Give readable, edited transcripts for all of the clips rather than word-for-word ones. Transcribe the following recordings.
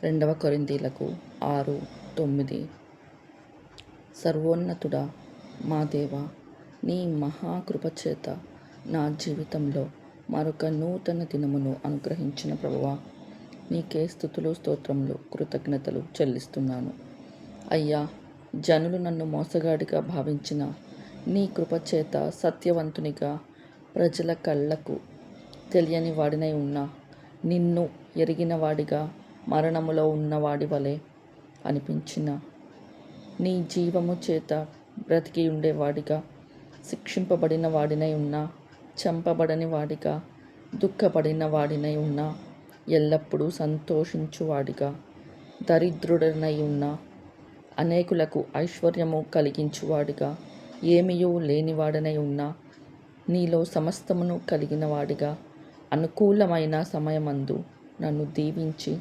2 కొరింథీలకు 6:9. సర్వోన్నతుడా మా దేవా, నీ మహాకృపచేత నా జీవితంలో మరొక నూతన దినమును అనుగ్రహించిన ప్రభువా, నీకే స్తుతులు, స్తోత్రములు, కృతజ్ఞతలు చెల్లిస్తున్నాను. అయ్యా, జనులు నన్ను మోసగాడిగా భావించిన నీ కృపచేత సత్యవంతునిగా, ప్రజల కళ్ళకు తెలియని వాడినై ఉన్నా నిన్ను ఎరిగిన వాడిగా, మరణములో ఉన్నవాడి వలె అనిపించిన నీ జీవము చేత బ్రతికి ఉండేవాడిగా, శిక్షింపబడిన వాడినై ఉన్నా, చంపబడని వాడిగా, దుఃఖపడిన వాడినై ఉన్నా, ఎల్లప్పుడూ సంతోషించువాడిగా, దరిద్రుడనై ఉన్నా, అనేకులకు ఐశ్వర్యము కలిగించువాడిగా, ఏమీయూ లేనివాడనై ఉన్నా, నీలో సమస్తమును కలిగిన వాడిగా, అనుకూలమైన సమయమందు నన్ను దీవించి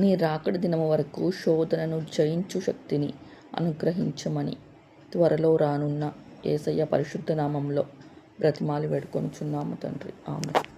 నీ రాకడ దినము వరకు శోధనను జయించు శక్తిని అనుగ్రహించమని త్వరలో రానున్న యేసయ్య పరిశుద్ధ నామంలో బ్రతిమాలి వేడుకొనుచున్నాము తండ్రి. ఆమేన్.